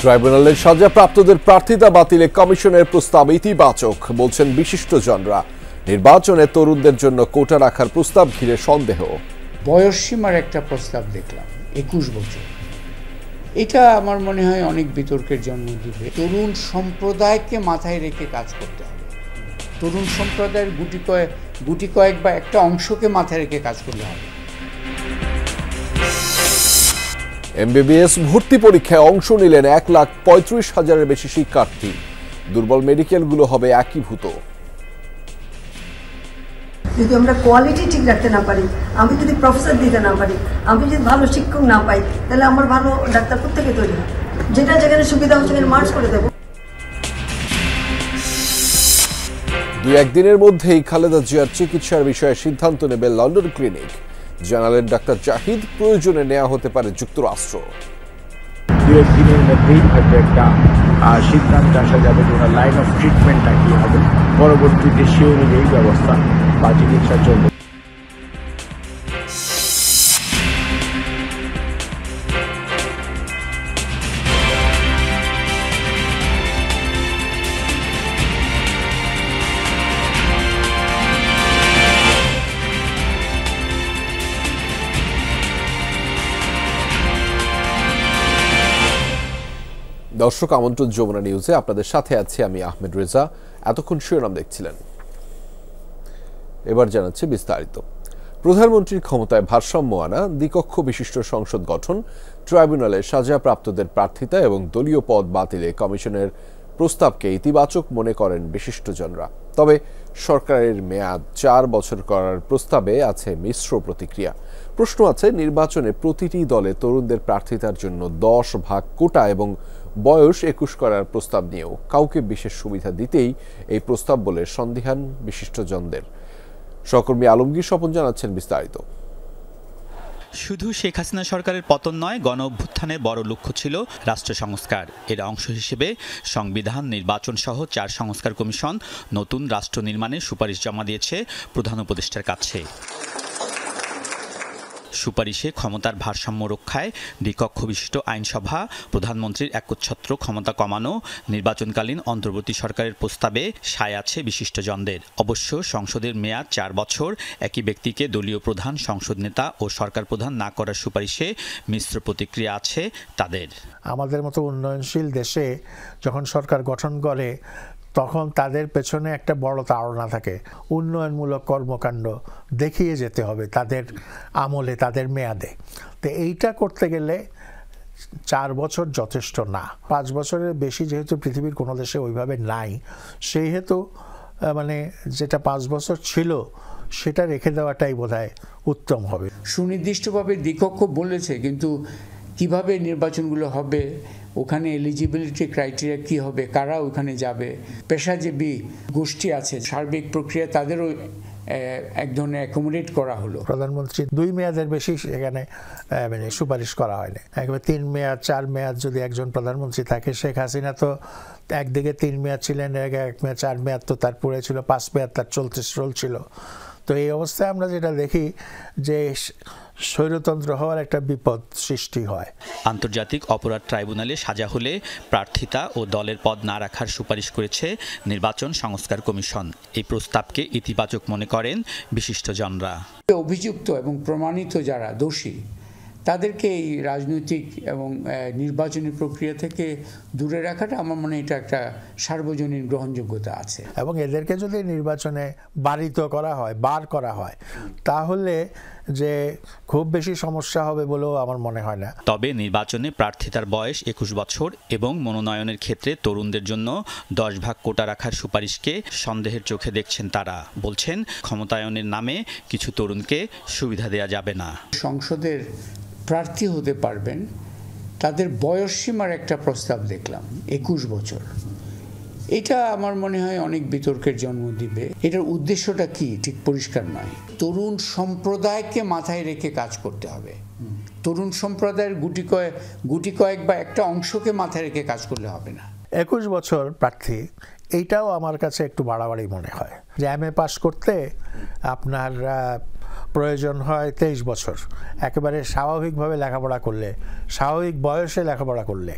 ট্রাইব্যুনালের সাজাপ্রাপ্তদের প্রার্থিতা বাতিলে কমিশনের প্রস্তাব ইতিবাচক বলছেন বিশিষ্টজনরা। নির্বাচনে তরুণদের জন্য কোটা রাখার প্রস্তাব ঘিরে সন্দেহ। বয়সসীমার একটা প্রস্তাব দেখলাম 21 বছর। এটা আমার মনে হয় অনেক বিতর্কের জন্ম দিবে। তরুণ সম্প্রদায়কে মাথায় রেখে কাজ করতে হবে। তরুণ সম্প্রদায়ের গুটি কয়েক বা একটা অংশকে মাথায় রেখে কাজ করতে হবে। এমবিবিএস ভর্তি পরীক্ষায় অংশ নিলেন 1,35,000-এর বেশি শিক্ষার্থী। দুর্বল মেডিকেলগুলো হবে একীভূত। যদি আমরা কোয়ালিটি ঠিক রাখতে না পারি, আমি যদি প্রফেসর দিতে না পারি, আমি যদি ভালো শিক্ষক না পাই, তাহলে আমার ভালো ডাক্তার কোত্থেকে তৈরি হয়? যেটা যেখানে সুবিধা হচ্ছে সেখানে মার্চ করে দেবো। 2-1 দিনের মধ্যেই খালেদা জিয়ার চিকিৎসার বিষয়ে সিদ্ধান্ত নেবে লন্ডন ক্লিনিক। জানালেন ডাক্তার জাহিদ, প্রয়োজনে নেওয়া হতে পারে যুক্তরাষ্ট্র। 2-1 দিনের মধ্যেই হয়তো একটা সিদ্ধান্ত আসা যাবে যে লাইন অফ ট্রিটমেন্টটা কি হবে, পরবর্তীতে সে অনুযায়ী ব্যবস্থা বা চিকিৎসা চলবে। দর্শক, আমন্ত্রণ যমুনা নিউজে আপনাদের সাথে আছি আমি আহমেদ রেজা। এতক্ষণ শিরোনাম দেখছিলেন, এবার জানাচ্ছি বিস্তারিত। প্রধানমন্ত্রীর ক্ষমতায় ভারসাম্য আনা, দ্বিকক্ষ বিশিষ্ট সংসদ গঠন, ট্রাইব্যুনালে সাজাপ্রাপ্তদের প্রার্থিতা এবং দলীয় পদ বাতিলে কমিশনের প্রস্তাবকে ইতিবাচক মনে করেন বিশিষ্টজনরা। তবে সরকারের মেয়াদ 4 বছর করার প্রস্তাবে আছে মিশ্র প্রতিক্রিয়া। প্রশ্ন আছে, নির্বাচনে প্রতিটি দলে তরুণদের প্রার্থিতার জন্য 10 ভাগ কোটা এবং বয়স 21 করার প্রস্তাব নিয়েও কাউকে বিশেষ সুবিধা দিতেই এই প্রস্তাব বলে সন্দিহান বিশিষ্টজনদের। সহকর্মী আলমগীর স্বপন জানাচ্ছেন বিস্তারিত। শুধু শেখ হাসিনা সরকারের পতন নয়, গণ অভ্যুত্থানের বড় লক্ষ্য ছিল রাষ্ট্র সংস্কার। এর অংশ হিসেবে সংবিধান, নির্বাচন সহ 4 সংস্কার কমিশন নতুন রাষ্ট্র নির্মাণের সুপারিশ জমা দিয়েছে প্রধান উপদেষ্টার কাছে। সুপারিশে ক্ষমতার ভারসাম্য রক্ষায় দ্বিকক্ষ বিশিষ্ট আইনসভা, প্রধানমন্ত্রীর একচ্ছত্র ক্ষমতা কমানো, নির্বাচনকালীন অন্তর্বর্তী সরকারের প্রস্তাবে সায় আছে বিশিষ্টজনদের। অবশ্য সংসদের মেয়াদ 4 বছর, একই ব্যক্তিকে দলীয় প্রধান, সংসদ নেতা ও সরকার প্রধান না করার সুপারিশে মিশ্র প্রতিক্রিয়া আছে তাদের। আমাদের মতো উন্নয়নশীল দেশে যখন সরকার গঠন করে তখন তাদের পেছনে একটা বড় তাড়না থাকে, উন্নয়নমূলক কর্মকাণ্ড দেখিয়ে যেতে হবে তাদের আমলে, তাদের মেয়াদে। তো এইটা করতে গেলে 4 বছর যথেষ্ট না। 5 বছরের বেশি যেহেতু পৃথিবীর কোনো দেশে ওইভাবে নাই, সেই হেতু মানে যেটা 5 বছর ছিল সেটা রেখে দেওয়াটাই বোধহয় উত্তম হবে। সুনির্দিষ্টভাবে দ্বিকক্ষ বলেছে, কিন্তু কিভাবে নির্বাচনগুলো হবে, ওখানে এলিজিবিলিটি ক্রাইটেরিয়া কি হবে, কারা ওখানে যাবে, পেশাজীবী গোষ্ঠী আছে, সার্বিক প্রক্রিয়া তাদেরও এক ধরনের অ্যাকোমোডেট করা হলো। প্রধানমন্ত্রী 2 মেয়াদের বেশি সেখানে মানে সুপারিশ করা হয়নি। একবার 3 মেয়াদ 4 মেয়াদ যদি একজন প্রধানমন্ত্রী থাকে, শেখ হাসিনা তো একদিকে 3 মেয়াদ ছিলেন, 1 মেয়াদ 4 মেয়াদ তো তার পরে ছিল, 5 মেয়াদ তার চলছিল। তো এই অবস্থায় আমরা যেটা দেখি যে স্বৈরতন্ত্র হওয়ার একটা বিপদ সৃষ্টি হয়। আন্তর্জাতিক অপরাধ ট্রাইব্যুনালে সাজা হলে প্রার্থিতা ও দলের পদ না রাখার সুপারিশ করেছে নির্বাচন সংস্কার কমিশন। এই প্রস্তাবকে ইতিবাচক মনে করেন বিশিষ্টজনরা। অভিযুক্ত এবং প্রমাণিত যারা দোষী, তাদেরকে এই রাজনৈতিক এবং নির্বাচনী প্রক্রিয়া থেকে দূরে রাখাটা আমার মনে হয় এটা একটা সার্বজনীন গ্রহণযোগ্যতা আছে। এবং এদেরকে যদি নির্বাচনে বার করা হয় তাহলে যে খুব বেশি সমস্যা হবে বলেও আমার মনে হয় না। তবে নির্বাচনে প্রার্থিতার বয়স 21 বছর এবং মনোনয়নের ক্ষেত্রে তরুণদের জন্য 10 ভাগ কোটা রাখার সুপারিশকে সন্দেহের চোখে দেখছেন তারা। বলছেন, ক্ষমতায়নের নামে কিছু তরুণকে সুবিধা দেওয়া যাবে না। সংসদের প্রার্থী হতে পারবেন তাদের বয়সসীমার একটা প্রস্তাব দেখলাম 21 বছর। এটা আমার মনে হয় অনেক বিতর্কের জন্ম দিবে। এটার উদ্দেশ্যটা কি ঠিক পরিষ্কার নয়। তরুণ সম্প্রদায়কে মাথায় রেখে কাজ করতে হবে। তরুণ সম্প্রদায়ের গুটি কয়েক বা একটা অংশকে মাথায় রেখে কাজ করলে হবে না। 21 বছর প্রার্থী, এইটাও আমার কাছে একটু বাড়াবাড়ি মনে হয়। যে MA পাস করতে আপনার প্রয়োজন হয় 23 বছর, একেবারে স্বাভাবিকভাবে লেখাপড়া করলে, স্বাভাবিক বয়সে লেখাপড়া করলে।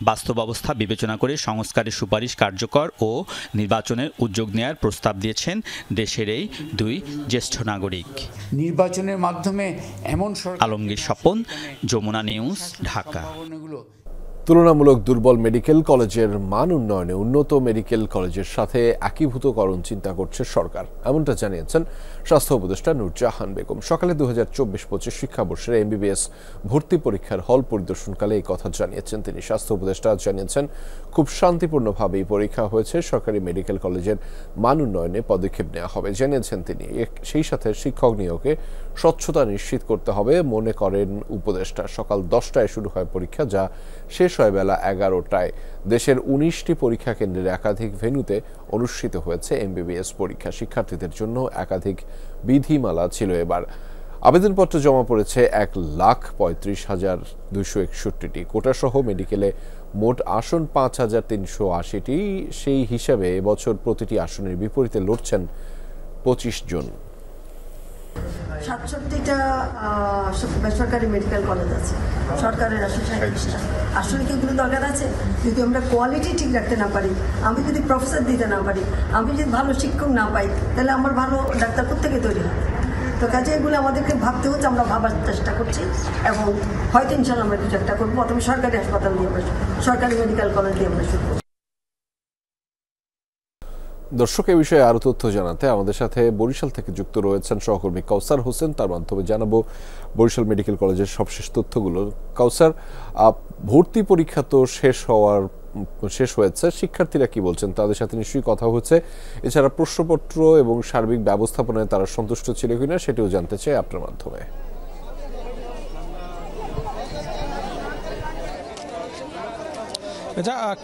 বাস্তব অবস্থা বিবেচনা করে সংস্কারের সুপারিশ কার্যকর ও নির্বাচনের উদ্যোগ নেয়ার প্রস্তাব দিয়েছেন দেশের এই দুই জ্যেষ্ঠ নাগরিক। নির্বাচনের মাধ্যমে এমন আলমগীর স্বপন, যমুনা নিউজ, ঢাকা। তুলনামূলক দুর্বল মেডিকেল কলেজের মান উন্নয়নে উন্নত মেডিকেল কলেজের সাথে একীভূতকরণ চিন্তা করছে সরকার, এমনটা জানিয়েছেন স্বাস্থ্য উপদেষ্টা নূরজাহান বেগম। সকালে 2024-25 শিক্ষাবর্ষের এমবিবিএস ভর্তি পরীক্ষার হল পরিদর্শনকালে এই কথা জানিয়েছেন তিনি। স্বাস্থ্য উপদেষ্টা জানিয়েছেন, খুব শান্তিপূর্ণভাবে এই পরীক্ষা হয়েছে। সরকারি মেডিকেল কলেজের মান উন্নয়নে পদক্ষেপ নেওয়া হবে জানিয়েছেন তিনি। সেই সাথে শিক্ষক নিয়োগে স্বচ্ছতা নিশ্চিত করতে হবে মনে করেন উপদেষ্টা। সকাল 10টায় শুরু হয় পরীক্ষা, যা শেষ হয় বেলা 11টায়। দেশের 19টি পরীক্ষা কেন্দ্রের একাধিক ভেন্যুতে অনুষ্ঠিত হয়েছে এমবিবিএস পরীক্ষা। শিক্ষার্থীদের জন্য একাধিক বিধিমালা ছিল এবার। আবেদনপত্র জমা পড়েছে 1,35,261টি। কোটাসহ মেডিকেলে মোট আসন 5,380টি। সেই হিসাবে এবছর প্রতিটি আসনের বিপরীতে লড়ছেন 25 জন। 67টা বেসরকারি মেডিকেল কলেজ আছে, সরকারের আসলে 37টা। আসলে কি এগুলো দরকার আছে? যদি আমরা কোয়ালিটি ঠিক রাখতে না পারি, আমি যদি প্রফেসর দিতে না পারি, আমি যদি ভালো শিক্ষক না পাই, তাহলে আমার ভালো ডাক্তার কোত্থেকে তৈরি হবে? তো কাজে এগুলো আমাদেরকে ভাবতে হচ্ছে, আমরা ভাবার চেষ্টা করছি এবং হয়তো ইনশাল্লাহ আমরা কিছু একটা করবো। অথবা সরকারি হাসপাতাল দিয়ে আমরা, সরকারি মেডিকেল কলেজ দিয়ে আমরা শুরু করবো। দর্শক, এই বিষয়ে আরো তথ্য জানাতে আমাদের সাথে বরিশাল থেকে যুক্ত রয়েছেন সহকর্মী কাউসার হোসেন। তার মাধ্যমে জানাবো বরিশাল মেডিকেল কলেজের সবশেষ তথ্যগুলো। কাউসার, ভর্তি পরীক্ষা তো শেষ হয়েছে, শিক্ষার্থীরা কি বলছেন? তাদের সাথে নিশ্চয়ই কথা হচ্ছে। এছাড়া প্রশ্নপত্র এবং সার্বিক ব্যবস্থাপনায় তারা সন্তুষ্ট ছিল কিনা সেটিও জানতে চাই আপনার মাধ্যমে।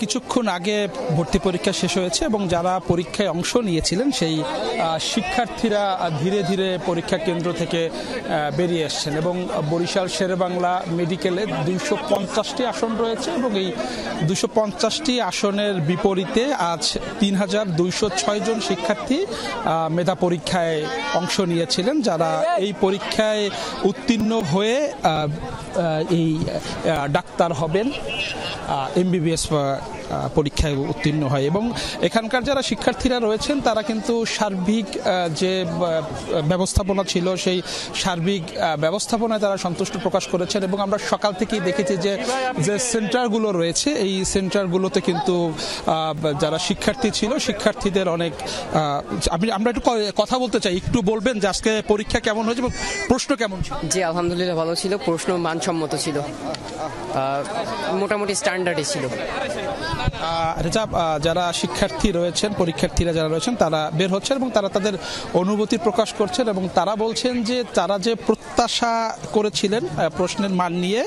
কিছুক্ষণ আগে ভর্তি পরীক্ষা শেষ হয়েছে এবং যারা পরীক্ষায় অংশ নিয়েছিলেন সেই শিক্ষার্থীরা ধীরে ধীরে পরীক্ষা কেন্দ্র থেকে বেরিয়ে এসছেন এবং বরিশাল শেরেবাংলা মেডিকেলে 250টি আসন রয়েছে এবং এই 250টি আসনের বিপরীতে আজ 3,206 জন শিক্ষার্থী মেধা পরীক্ষায় অংশ নিয়েছিলেন, যারা এই পরীক্ষায় উত্তীর্ণ হয়ে এই ডাক্তার হবেন, এমবিবিএস পরীক্ষায় উত্তীর্ণ হয়। এবং এখানকার যারা শিক্ষার্থীরা রয়েছেন তারা কিন্তু সার্বিক যে ব্যবস্থাপনা ছিল সেই সার্বিক ব্যবস্থাপনায় তারা সন্তুষ্ট প্রকাশ করেছেন। এবং আমরা সকাল থেকেই দেখেছি যে সেন্টারগুলো রয়েছে, এই সেন্টারগুলোতে কিন্তু যারা শিক্ষার্থী ছিল শিক্ষার্থীদের অনেক আমরা একটু কথা বলতে চাই। একটু বলবেন যে আজকে পরীক্ষা কেমন হয়েছে এবং প্রশ্ন কেমন ছিল? জি আলহামদুলিল্লাহ ভালো ছিল, প্রশ্ন মানসম্মত ছিল, মোটামুটি স্ট্যান্ডার্ডই ছিল। যারা শিক্ষার্থী রয়েছেন, পরীক্ষার্থীরা যারা রয়েছেন তারা বের হচ্ছেন এবং তারা তাদের অনুভূতি প্রকাশ করছেন এবং তারা বলছেন যে তারা যে প্রত্যাশা করেছিলেন প্রশ্নের মান নিয়ে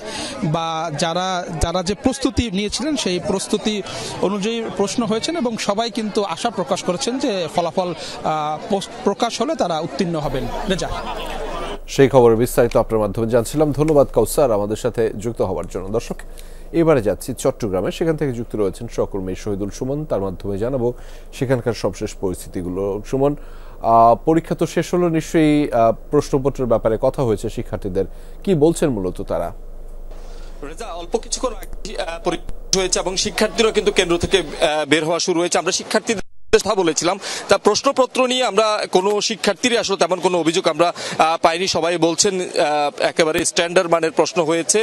বা যারা যে প্রস্তুতি নিয়েছিলেন সেই প্রস্তুতি অনুযায়ী প্রশ্ন হয়েছেন এবং সবাই কিন্তু আশা প্রকাশ করেছেন যে ফলাফল প্রকাশ হলে তারা উত্তীর্ণ হবেন। রেজা, সেই খবরের বিস্তারিত আপনার মাধ্যমে জানছিলাম। ধন্যবাদ কাউসার আমাদের সাথে যুক্ত হওয়ার জন্য। দর্শক, এবারে যাচ্ছি চট্টগ্রামে, সেখান থেকে যুক্ত রয়েছেন সহকর্মী শহীদুল সুমন। তার মাধ্যমে জানাবো সেখানকার সবশেষ পরিস্থিতিগুলো। সুমন, পরীক্ষা তো শেষ হলো, নিশ্চয়ই প্রশ্নপত্রের ব্যাপারে কথা হয়েছে শিক্ষার্থীদের, কি বলছেন মূলত তারা? অল্প কিছুক্ষণ পরীক্ষা হয়েছে এবং শিক্ষার্থীরা কিন্তু কেন্দ্র থেকে বের হওয়া শুরু হয়েছে। আমরা শিক্ষার্থীদের কথা বলেছিলাম, তা প্রশ্নপত্র নিয়ে আমরা কোনো শিক্ষার্থীর আসলে তেমন কোনো অভিযোগ আমরা পাইনি। সবাই বলছেন একেবারে স্ট্যান্ডার্ড মানের প্রশ্ন হয়েছে।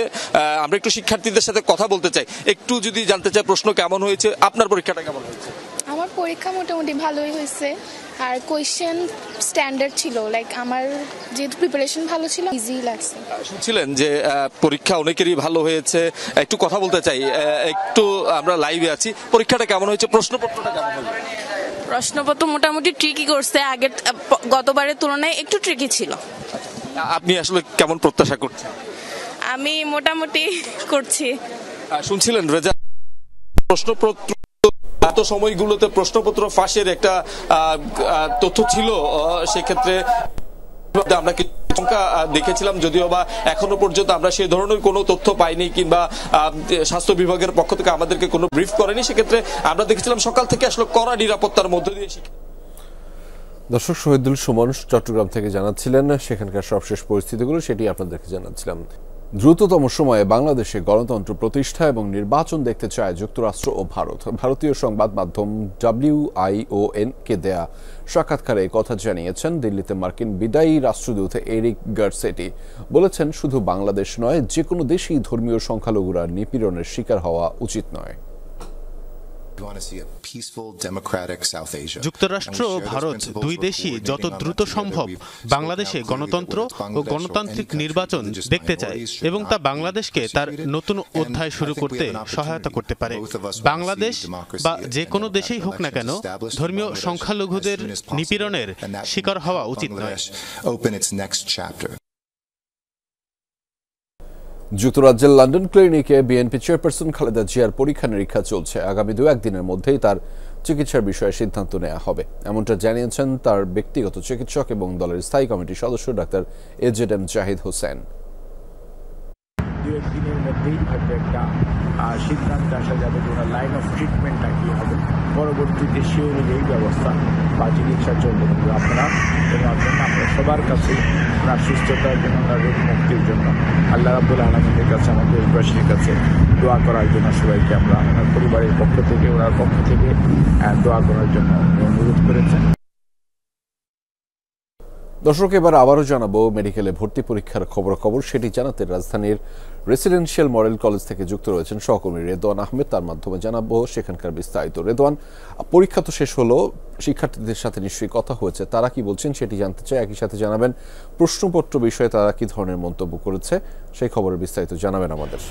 আমরা একটু শিক্ষার্থীদের সাথে কথা বলতে চাই, একটু যদি জানতে চাই প্রশ্ন কেমন হয়েছে। আপনার পরীক্ষাটা কেমন হয়েছে? আমার পরীক্ষা মোটামুটি ভালোই হয়েছে, আর কোয়েশ্চেন স্ট্যান্ডার্ড ছিল, লাইক আমার যেহেতু প্রিপারেশন ভালো ছিল ইজি লাগছে। শুনছিলেন যে পরীক্ষা অনেকেরই ভালো হয়েছে, একটু কথা বলতে চাই, একটু আমরা লাইভে আছি। পরীক্ষাটা কেমন হয়েছে, প্রশ্নপত্রটা কেমন হয়েছে? প্রশ্নপত্র মোটামুটি ট্রিকি করছে, আগের গতবারের তুলনায় একটু ট্রিকি ছিল। আপনি আসলে কেমন প্রত্যাশা করছেন? আমি মোটামুটি করছি। শুনছিলেন রেজা, প্রশ্নপত্র এত সময়গুলোতে প্রশ্নপত্র ফাঁসের একটা তথ্য ছিল, সেক্ষেত্রে আমরা সংখ্যা দেখেছিলাম, যদিও বা এখনো পর্যন্ত আমরা সেই ধরনের কোনো তথ্য পাইনি কিংবা স্বাস্থ্য বিভাগের পক্ষ থেকে আমাদেরকে কোনো ব্রিফ করেনি। সেক্ষেত্রে আমরা দেখেছিলাম সকাল থেকে আসলে কড়া নিরাপত্তার মধ্য দিয়ে। দর্শক, শহীদুল সুমন চট্টগ্রাম থেকে জানাচ্ছিলেন সেখানকার সবশেষ পরিস্থিতিগুলো, সেটি আপনাদেরকে জানাচ্ছিলাম। দ্রুততম সময়ে বাংলাদেশে গণতন্ত্র প্রতিষ্ঠা এবং নির্বাচন দেখতে চায় যুক্তরাষ্ট্র ও ভারত। ভারতীয় সংবাদ মাধ্যম WION-কে দেয়া সাক্ষাৎকারে কথা জানিয়েছেন দিল্লিতে মার্কিন বিদায়ী রাষ্ট্রদূত এরিক গার্সেটি। বলেছেন, শুধু বাংলাদেশ নয়, যে কোনো দেশই ধর্মীয় সংখ্যালঘুরা নিপীড়নের শিকার হওয়া উচিত নয়। যুক্তরাষ্ট্র ও ভারত দুই দেশই যত দ্রুত সম্ভব বাংলাদেশে গণতন্ত্র ও গণতান্ত্রিক নির্বাচন দেখতে চায় এবং তা বাংলাদেশকে তার নতুন অধ্যায় শুরু করতে সহায়তা করতে পারে। বাংলাদেশ বা যে কোনো দেশেই হোক না কেন, ধর্মীয় সংখ্যালঘুদের নিপীড়নের শিকার হওয়া উচিত নয়। যুক্তরাজ্যের লন্ডন ক্লিনিকে বিএনপি চেয়ারপারসন খালেদা জিয়ার পরীক্ষা নিরীক্ষা চলছে। আগামী 2-1 দিনের মধ্যেই তার চিকিৎসার বিষয়ে সিদ্ধান্ত নেওয়া হবে, এমনটা জানিয়েছেন তার ব্যক্তিগত চিকিৎসক এবং দলের স্থায়ী কমিটির সদস্য ডাক্তার AZM জাহিদ হোসেন। 2-1 দিনের মধ্যেই হয়তো একটা সিদ্ধান্ত আসা যাবে যে লাইন অফ ট্রিটমেন্টটা কি হবে, পরবর্তীতে সে অনুযায়ী ব্যবস্থা বা চিকিৎসা চলবে। কিন্তু আপনারা সবার কাছে আপনার সুস্থতার জন্য, রোগ মুক্তির জন্য আল্লাহ রাব্বুল আলামিনের কাছে, আমাদের দেশবাসীর কাছে দোয়া করার জন্য সবাইকে আমরা ওনার পরিবারের পক্ষ থেকে, ওনার পক্ষ থেকে দোয়া করার জন্য অনুরোধ করেছেন। দর্শক, এবার আবারও জানাবো মেডিকেলে ভর্তি পরীক্ষার খবর। সেটি জানাতে রাজধানীর রেসিডেন্সিয়াল মডেল কলেজ থেকে যুক্ত রয়েছেন সহকর্মী রেদওয়ান আহমেদ। তার মাধ্যমে জানাবো সেখানকার বিস্তারিত। রেদওয়ান, পরীক্ষা তো শেষ হলো, শিক্ষার্থীদের সাথে নিশ্চয়ই কথা হয়েছে, তারা কি বলছেন সেটি জানতে চাই। একই সাথে জানাবেন প্রশ্নপত্র বিষয়ে তারা কি ধরনের মন্তব্য করেছে, সেই খবরের বিস্তারিত জানাবেন আমাদের।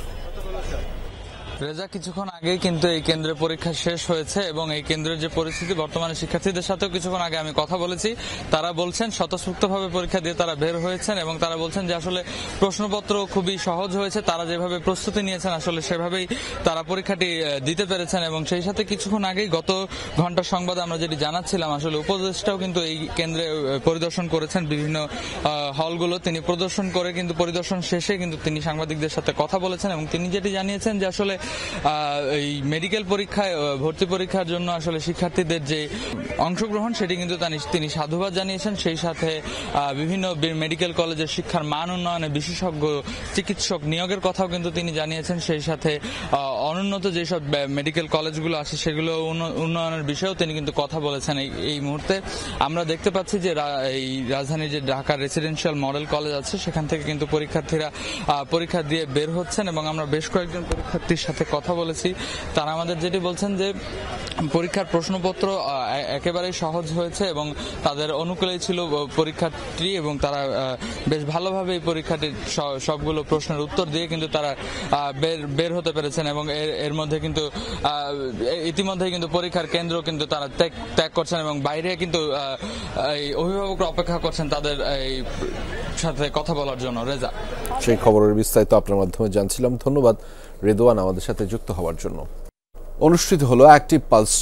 রেজা, কিছুক্ষণ আগে কিন্তু এই কেন্দ্রের পরীক্ষা শেষ হয়েছে এবং এই কেন্দ্রের যে পরিস্থিতি, বর্তমানে শিক্ষার্থীদের সাথেও কিছুক্ষণ আগে আমি কথা বলেছি। তারা বলছেন স্বতঃস্ফূর্তভাবে পরীক্ষা দিয়ে তারা বের হয়েছেন এবং তারা বলছেন যে আসলে প্রশ্নপত্র খুবই সহজ হয়েছে। তারা যেভাবে প্রস্তুতি নিয়েছেন আসলে সেভাবেই তারা পরীক্ষাটি দিতে পেরেছেন। এবং সেই সাথে কিছুক্ষণ আগেই গত ঘন্টার সংবাদে আমরা যেটি জানাচ্ছিলাম, আসলে উপদেষ্টাও কিন্তু এই কেন্দ্রে পরিদর্শন করেছেন বিভিন্ন হলগুলো। তিনি পরিদর্শন করে কিন্তু পরিদর্শন শেষে কিন্তু তিনি সাংবাদিকদের সাথে কথা বলেছেন এবং তিনি যেটি জানিয়েছেন যে আসলে এই মেডিকেল পরীক্ষায়, ভর্তি পরীক্ষার জন্য আসলে শিক্ষার্থীদের যে অংশগ্রহণ সেটি কিন্তু তিনি সাধুবাদ জানিয়েছেন। সেই সাথে বিভিন্ন মেডিকেল কলেজের শিক্ষার মান উন্নয়নে বিশেষজ্ঞ চিকিৎসক নিয়োগের কথাও কিন্তু তিনি জানিয়েছেন। সেই সাথে অনুন্নত যেসব মেডিকেল কলেজগুলো আছে সেগুলো উন্নয়নের বিষয়েও তিনি কিন্তু কথা বলেছেন। এই মুহূর্তে আমরা দেখতে পাচ্ছি যে এই রাজধানীর যে ঢাকার রেসিডেন্সিয়াল মডেল কলেজ আছে সেখান থেকে কিন্তু পরীক্ষার্থীরা পরীক্ষা দিয়ে বের হচ্ছেন এবং আমরা বেশ কয়েকজন পরীক্ষার্থীর সাথে কথা বলেছি। তারা আমাদের যেটি বলছেন যে পরীক্ষার প্রশ্নপত্র একেবারেই সহজ হয়েছে এবং তাদের অনুকূলেই ছিল পরীক্ষাটি এবং তারা বেশ ভালোভাবে এই পরীক্ষাটির সবগুলো প্রশ্নের উত্তর দিয়ে কিন্তু তারা বের হতে পেরেছেন এবং এর মধ্যে কিন্তু ইতিমধ্যে কিন্তু পরীক্ষার কেন্দ্র কিন্তু তারা ত্যাগ করছেন এবং বাইরে কিন্তু এই অভিভাবকরা অপেক্ষা করছেন তাদের এই সাথে কথা বলার জন্য। রেজা, সেই খবরের বিস্তারিত আপনার মাধ্যমে জানছিলাম। ধন্যবাদ রেদওয়ান আমাদের সাথে যুক্ত হওয়ার জন্য। অনুষ্ঠিত হলো active pulse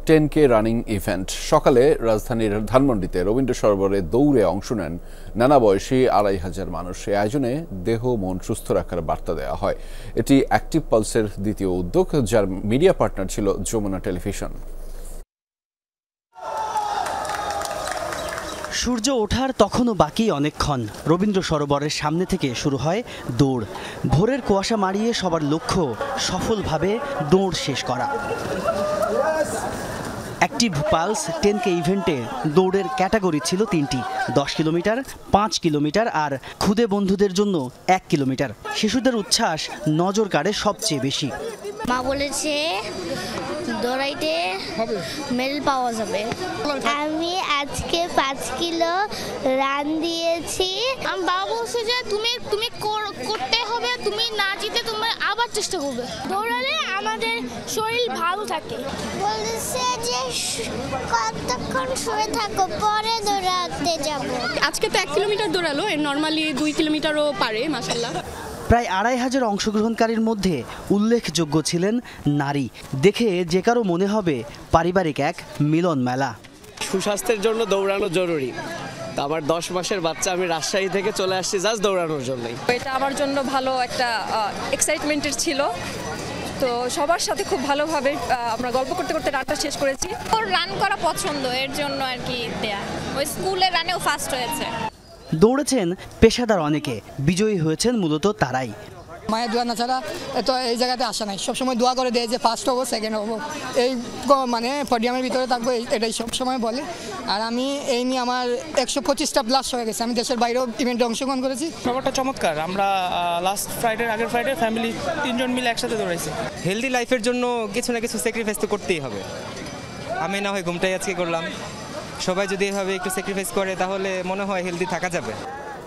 10K running event. সকালে রাজধানীর ধানমন্ডিতে রবীন্দ্র সরোবরে দৌড়ে অংশ নেন নানা বয়সী 2500 মানুষ। এই আয়োজনে দেহ মন সুস্থ রাখার বার্তা দেওয়া হয়। এটি অ্যাক্টিভ পালসের দ্বিতীয় উদ্যোগ, যার মিডিয়া পার্টনার ছিল যমুনা টেলিভিশন। সূর্য ওঠার তখনও বাকি অনেকক্ষণ। রবীন্দ্র সরোবরের সামনে থেকে শুরু হয় দৌড়। ভোরের কুয়াশা মারিয়ে সবার লক্ষ্য সফলভাবে দৌড় শেষ করা। অ্যাক্টিভ পালস 10K ইভেন্টে দৌড়ের ক্যাটাগরি ছিল 3টি: 10 কিলোমিটার, 5 কিলোমিটার আর খুদে বন্ধুদের জন্য 1 কিলোমিটার। শিশুদের উচ্ছ্বাস নজর কাড়ে সবচেয়ে বেশি। মা বলেছে দৌড়াইতে মেডেল পাওয়া যাবে। আমি আজকে 5 কিলো রান দিয়েছি। আমার বাবা বলছে যে তুমি করতে হবে, তুমি না জিতে তুমি আবার চেষ্টা করবে। দৌড়ালে আমাদের শরীর ভালো থাকে। বলেছে যে কতক্ষণ শুয়ে থাকো, পরে দৌড়াতে যাব। আজকে তো 1 কিলোমিটার দৌড়ালো, নর্মালি 2 কিলোমিটারও পারে মাশাআল্লাহ। প্রায় 2500 অংশগ্রহণকারীর মধ্যে উল্লেখযোগ্য ছিলেন নারী। দেখে যে কারো মনে হবে পারিবারিক এক মিলন মেলা। সুস্বাস্থ্যের জন্য দৌড়ানো জরুরি। আমার 10 মাসের বাচ্চা, আমি রাজশাহী থেকে চলে আসছি জাস্ট দৌড়ানোর জন্যই। এটা আমার জন্য ভালো একটা এক্সাইটমেন্টের ছিল। তো সবার সাথে খুব ভালোভাবে আমরা গল্প করতে করতে রানটা শেষ করেছি। ওর রান করা পছন্দ, এর জন্য আর কি দেয়া। ওই স্কুলে রানেও ফার্স্ট হয়েছে। দৌড়েছেন পেশাদার অনেকে, বিজয়ী হয়েছেন মূলত তারাই। মায়ের দোয়া না ছাড়া তো এই জায়গাতে আসা নাই, সবসময় দোয়া করে দেয় যে ফার্স্ট হবো, সেকেন্ড হবো, এই মানে পডিয়ামের ভিতরে থাকবো, এটাই সবসময় বলে। আর আমি এই নিয়ে আমার 125টা প্লাস হয়ে গেছে, আমি দেশের বাইরেও ইভেন্টে অংশগ্রহণ করেছি। ব্যাপারটা চমৎকার। আমরা লাস্ট ফ্রাইডে, আগের ফ্রাইডে ফ্যামিলি 3 জন মিলে একসাথে দৌড়াইছি। হেলদি লাইফের জন্য কিছু না কিছু স্যাক্রিফাইস তো করতেই হবে। আমি না হয় ঘুমটাই আজকে করলাম, সবাই যদি এভাবে একটু স্যাক্রিফাইস করে তাহলে মনে হয় হেলদি থাকা যাবে।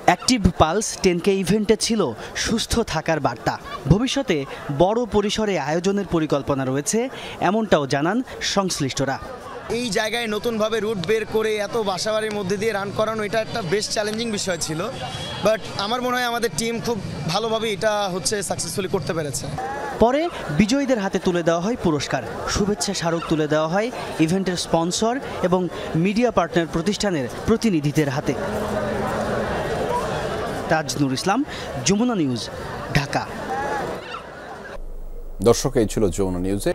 অ্যাক্টিভ পালস 10K ইভেন্টে ছিল সুস্থ থাকার বার্তা। ভবিষ্যতে বড় পরিসরে আয়োজনের পরিকল্পনা রয়েছে, এমনটাও জানান সংশ্লিষ্টরা। এই জায়গায় নতুনভাবে রুট বের করে এত বাসাবাড়ির মধ্যে দিয়ে রান করানো, এটা একটা বেশ চ্যালেঞ্জিং বিষয় ছিল, বাট আমার মনে হয় আমাদের টিম খুব ভালোভাবে এটা সাকসেসফুলি করতে পেরেছে। পরে বিজয়ীদের হাতে তুলে দেওয়া হয় পুরস্কার, শুভেচ্ছা স্মারক তুলে দেওয়া হয় ইভেন্টের স্পন্সর এবং মিডিয়া পার্টনার প্রতিষ্ঠানের প্রতিনিধিদের হাতে। তাজনুর ইসলাম, যমুনা নিউজ, ঢাকা। দর্শক, এই ছিল যমুনা নিউজে।